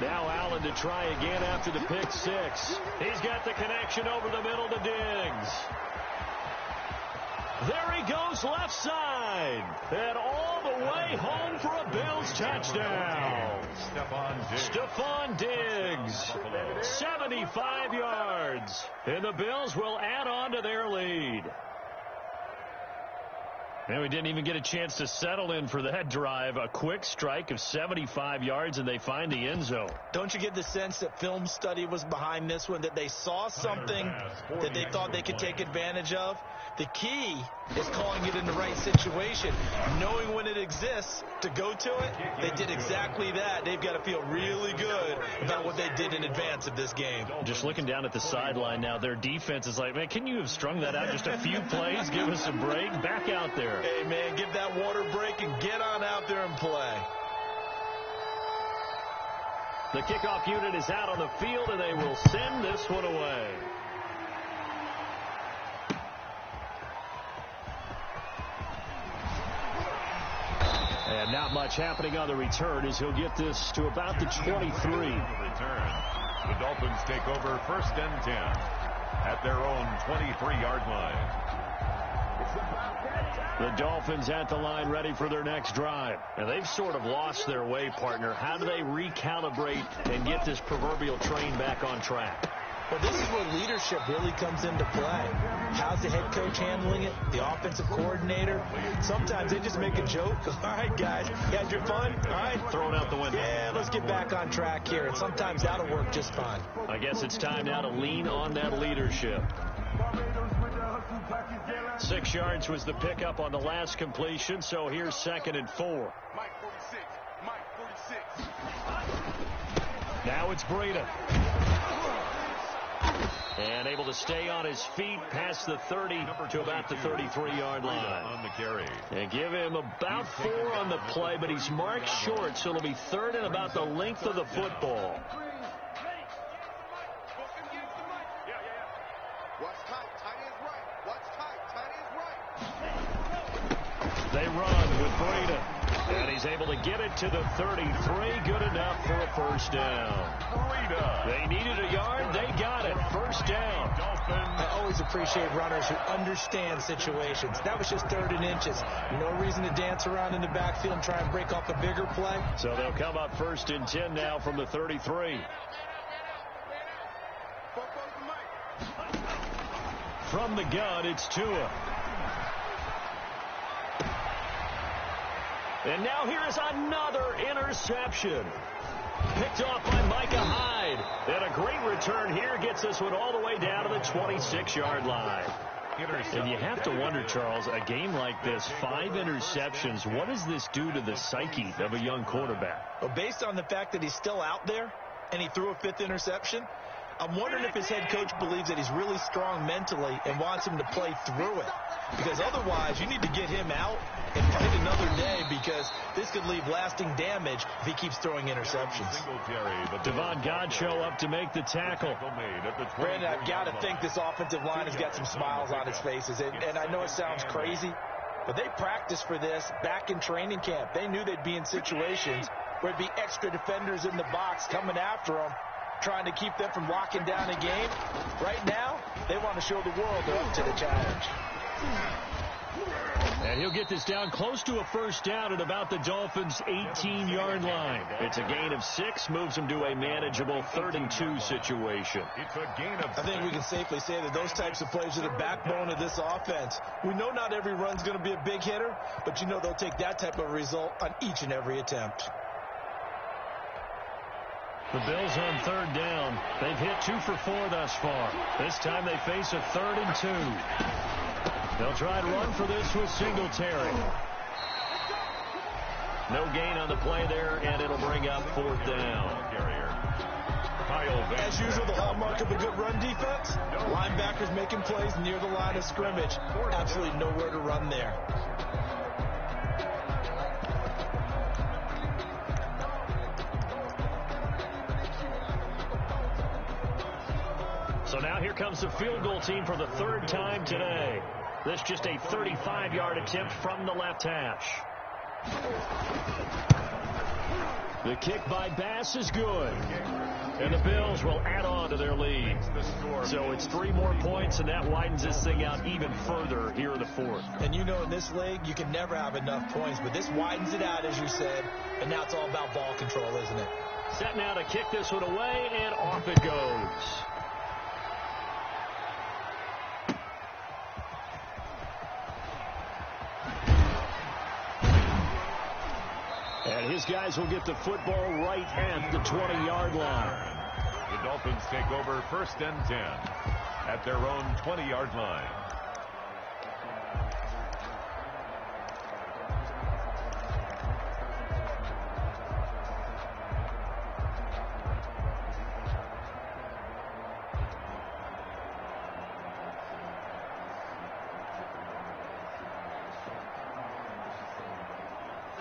B: Now Allen to try again after the pick 6. He's got the connection over the middle to Diggs. There he goes left side. And all the way home for a Bills touchdown. Stephon Diggs. 75 yards. And the Bills will add on to their lead. And we didn't even get a chance to settle in for that drive. A quick strike of 75 yards, and they find the end zone.
D: Don't you get the sense that film study was behind this one, that they saw something that they thought they could take advantage of? The key is calling it in the right situation, knowing when it exists to go to it. They did exactly that. They've got to feel really good about what they did in advance of this game.
B: Just looking down at the sideline now, their defense is like, man, can you have strung that out just a few plays? Give us a break. Back out there.
D: Hey, man, give that water break and get on out there and play.
B: The kickoff unit is out on the field, and they will send this one away. And not much happening on the return as he'll get this to about the 23.
C: The Dolphins take over 1st and 10 at their own 23-yard line.
B: The Dolphins at the line ready for their next drive. And they've sort of lost their way, partner. How do they recalibrate and get this proverbial train back on track?
D: Well, this is where leadership really comes into play. How's the head coach handling it? The offensive coordinator? Sometimes they just make a joke. All right, guys, you had your fun? All right.
B: Throw it out the window.
D: Yeah, let's get back on track here. And sometimes that'll work just fine.
B: I guess it's time now to lean on that leadership. 6 yards was the pickup on the last completion, so here's 2nd and 4. Now it's Breida. And able to stay on his feet past the 30 to about the 33-yard line.
C: On the carry.
B: And give him about 4 on the play, but he's marked short, so it'll be 3rd and about the length of the football. They run with Breda. And he's able to get it to the 33. Good enough for a first down. They needed a yard. They got it. First down.
D: I always appreciate runners who understand situations. That was just 3rd and inches. No reason to dance around in the backfield and try and break off a bigger play.
B: So they'll come up 1st and 10 now from the 33. From the gun, it's Tua. And now here is another interception. Picked off by Micah Hyde. And a great return here gets this one all the way down to the 26-yard line. And you have to wonder, Charles, a game like this, 5 interceptions, what does this do to the psyche of a young quarterback?
D: Well, based on the fact that he's still out there and he threw a 5th interception, I'm wondering if his head coach believes that he's really strong mentally and wants him to play through it. Because otherwise, you need to get him out and fight another day, because this could leave lasting damage if he keeps throwing interceptions.
B: Devon Godchaux up to make the tackle.
D: Brandon, I've got to think this offensive line has got some smiles on its faces. And I know it sounds crazy, but they practiced for this back in training camp. They knew they'd be in situations where there'd be extra defenders in the box coming after them, trying to keep them from locking down a game. Right now, they want to show the world they're up to the challenge.
B: And he'll get this down close to a first down at about the Dolphins' 18-yard line. It's a gain of 6, moves them to a manageable 3rd and 2 situation.
D: I think we can safely say that those types of plays are the backbone of this offense. We know not every run's going to be a big hitter, but you know they'll take that type of result on each and every attempt.
B: The Bills on 3rd down. They've hit 2 for 4 thus far. This time they face a 3rd and 2. They'll try to run for this with Singletary. No gain on the play there, and it'll bring up 4th down.
D: As usual, the hallmark of a good run defense, linebackers making plays near the line of scrimmage. Absolutely nowhere to run there.
B: So now here comes the field goal team for the 3rd time today. This just a 35-yard attempt from the left hash. The kick by Bass is good. And the Bills will add on to their lead. So it's 3 more points, and that widens this thing out even further here in the 4th.
D: And you know, in this league, you can never have enough points, but this widens it out, as you said, and now it's all about ball control, isn't it?
B: Set now to kick this one away, and off it goes. And his guys will get the football right at the 20-yard line.
C: The Dolphins take over 1st and 10 at their own 20-yard line.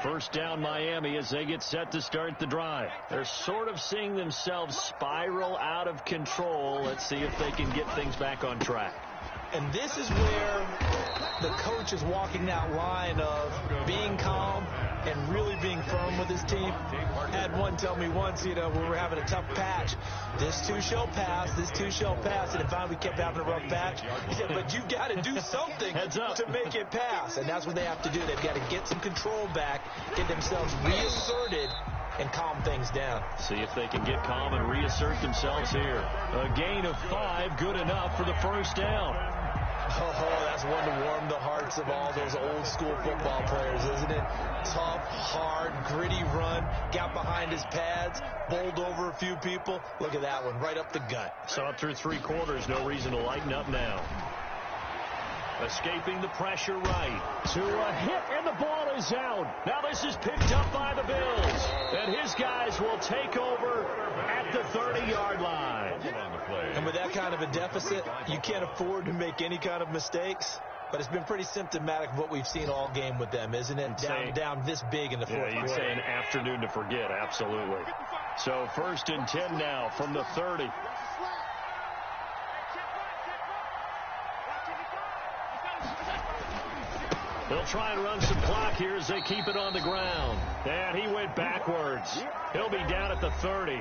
B: First down Miami as they get set to start the drive. They're sort of seeing themselves spiral out of control. Let's see if they can get things back on track.
D: And this is where the coach is walking that line of being calm and really being firm with his team. I had one tell me once, you know, we were having a tough patch. This too shall pass, this too shall pass. And finally we kept having a rough patch. He said, but you've got to do something to make it pass. And that's what they have to do. They've got to get some control back, get themselves reasserted, and calm things down.
B: See if they can get calm and reassert themselves here. A gain of 5, good enough for the first down.
D: Oh, that's one to warm the hearts of all those old school football players, isn't it? Tough, hard, gritty run, got behind his pads, bowled over a few people. Look at that one, right up the gut.
B: Saw it through 3 quarters, no reason to lighten up now. Escaping the pressure right. To a hit, and the ball is out. Now this is picked up by the Bills. And his guys will take over at the 30-yard line.
D: And with that kind of a deficit, you can't afford to make any kind of mistakes. But it's been pretty symptomatic of what we've seen all game with them, isn't it? Down this big in the fourth quarter.
B: You'd say an afternoon to forget, absolutely. So 1st and 10 now from the 30. They'll try and run some clock here as they keep it on the ground. And he went backwards. He'll be down at the 30.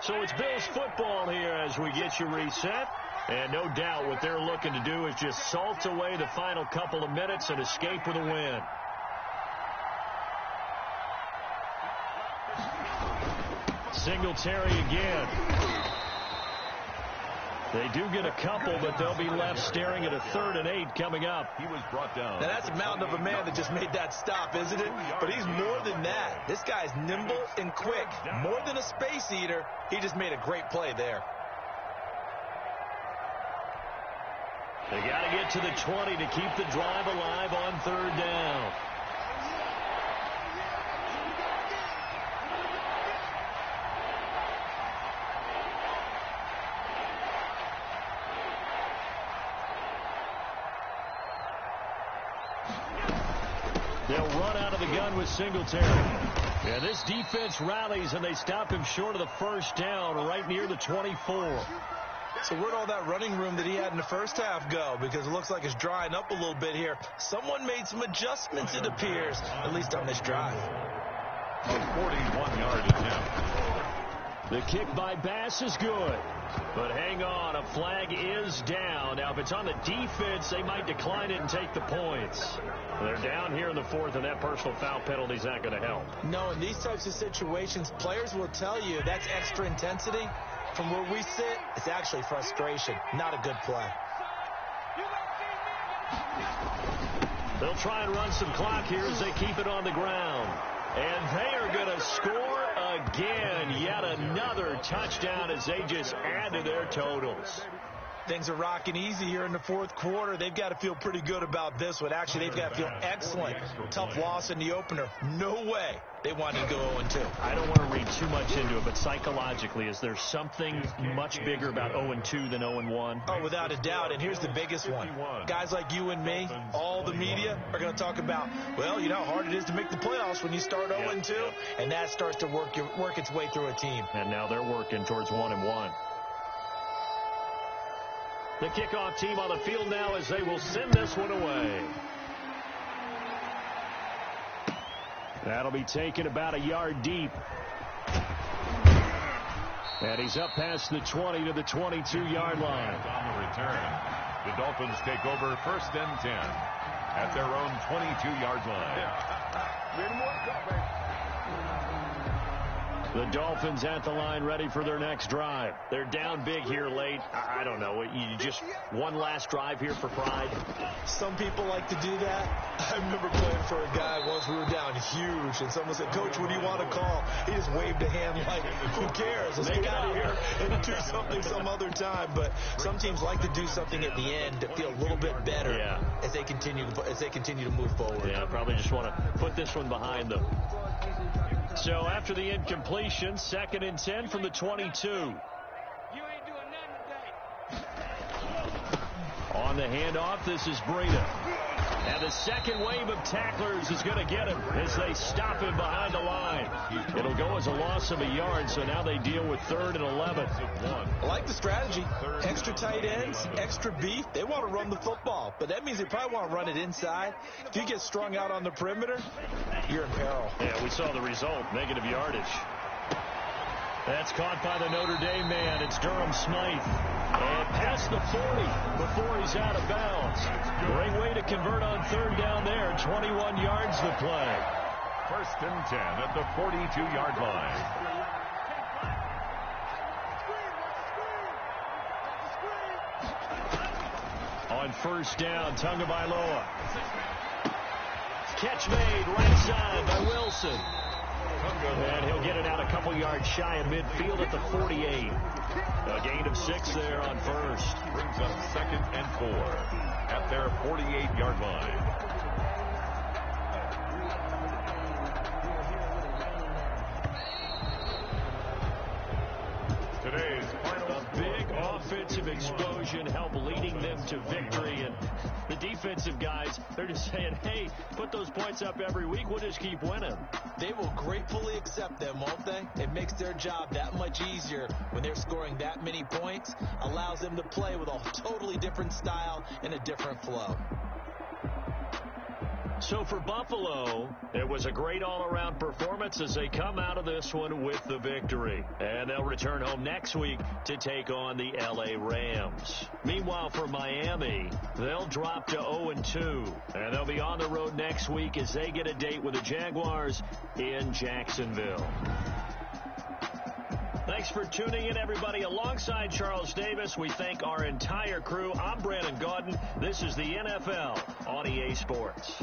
B: So it's Bills football here as we get you reset. And no doubt what they're looking to do is just salt away the final couple of minutes and escape with a win. Singletary again. They do get a couple, but they'll be left staring at a 3rd and 8 coming up.
C: He was brought down.
D: Now, that's a mountain of a man that just made that stop, isn't it? But he's more than that. This guy's nimble and quick. More than a space eater, he just made a great play there.
B: They got to get to the 20 to keep the drive alive on 3rd down. They'll run out of the gun with Singletary. And this defense rallies, and they stop him short of the 1st down right near the 24.
D: So where'd all that running room that he had in the first half go? Because it looks like it's drying up a little bit here. Someone made some adjustments, it appears, at least on this drive.
C: A 41-yard attempt.
B: The kick by Bass is good. But hang on, a flag is down. Now, if it's on the defense, they might decline it and take the points. They're down here in the 4th, and that personal foul penalty is not going to help.
D: No, in these types of situations, players will tell you that's extra intensity. From where we sit, it's actually frustration, not a good play.
B: They'll try and run some clock here as they keep it on the ground. And they are going to score again. Yet another touchdown as they just add to their totals.
D: Things are rocking easy here in the 4th quarter. They've got to feel pretty good about this one. Actually, they've got to feel excellent. Tough loss in the opener. No way they wanted to go 0-2.
B: I don't want to read too much into it, but psychologically, is there something much bigger about 0-2 than 0-1?
D: Oh, without a doubt. And here's the biggest one. Guys like you and me, all the media, are going to talk about, well, you know how hard it is to make the playoffs when you start 0-2. And that starts to work its way through a team.
B: And now they're working towards 1-1. The kickoff team on the field now as they will send this one away. That'll be taken about a yard deep. And he's up past the 20 to the 22-yard line.
C: On the return, the Dolphins take over 1st and 10 at their own 22-yard line.
B: The Dolphins at the line ready for their next drive. They're down big here late. I don't know. You just one last drive here for pride?
D: Some people like to do that. I remember playing for a guy once. We were down huge, and someone said, Coach, what do you want to call? He just waved a hand like, who cares? Let's get out of here and do something some other time. But some teams like to do something at the end to feel a little bit better as they continue to move forward.
B: Yeah, probably just want to put this one behind them. So after the incompletion, 2nd and 10 from the 22.
E: You ain't doing nothing today.
B: On the handoff, this is Breida. And the second wave of tacklers is going to get him as they stop him behind the line. It'll go as a loss of a yard, so now they deal with 3rd and 11.
D: I like the strategy. Extra tight ends, extra beef. They want to run the football, but that means they probably want to run it inside. If you get strung out on the perimeter, you're in peril.
B: Yeah, we saw the result, negative yardage. That's caught by the Notre Dame man. It's Durham Smythe. And past the 40 before he's out of bounds. Great way to convert on 3rd down there. 21 yards to play.
C: 1st and 10 at the 42-yard line.
B: On 1st down, Tagovailoa. Catch made right side by Wilson. And he'll get it out a couple yards shy of midfield at the 48. A gain of 6 there on first.
C: Brings up 2nd and 4 at their 48-yard line. Today's final
B: big offensive explosion helped leading them to victory. And the defensive guys, they're just saying, hey, put those points up every week. We'll just keep winning.
D: They will gratefully accept them, won't they? It makes their job that much easier when they're scoring that many points. Allows them to play with a totally different style and a different flow.
B: So for Buffalo, it was a great all-around performance as they come out of this one with the victory. And they'll return home next week to take on the L.A. Rams. Meanwhile, for Miami, they'll drop to 0-2. And they'll be on the road next week as they get a date with the Jaguars in Jacksonville. Thanks for tuning in, everybody. Alongside Charles Davis, we thank our entire crew. I'm Brandon Gaudin. This is the NFL on EA Sports.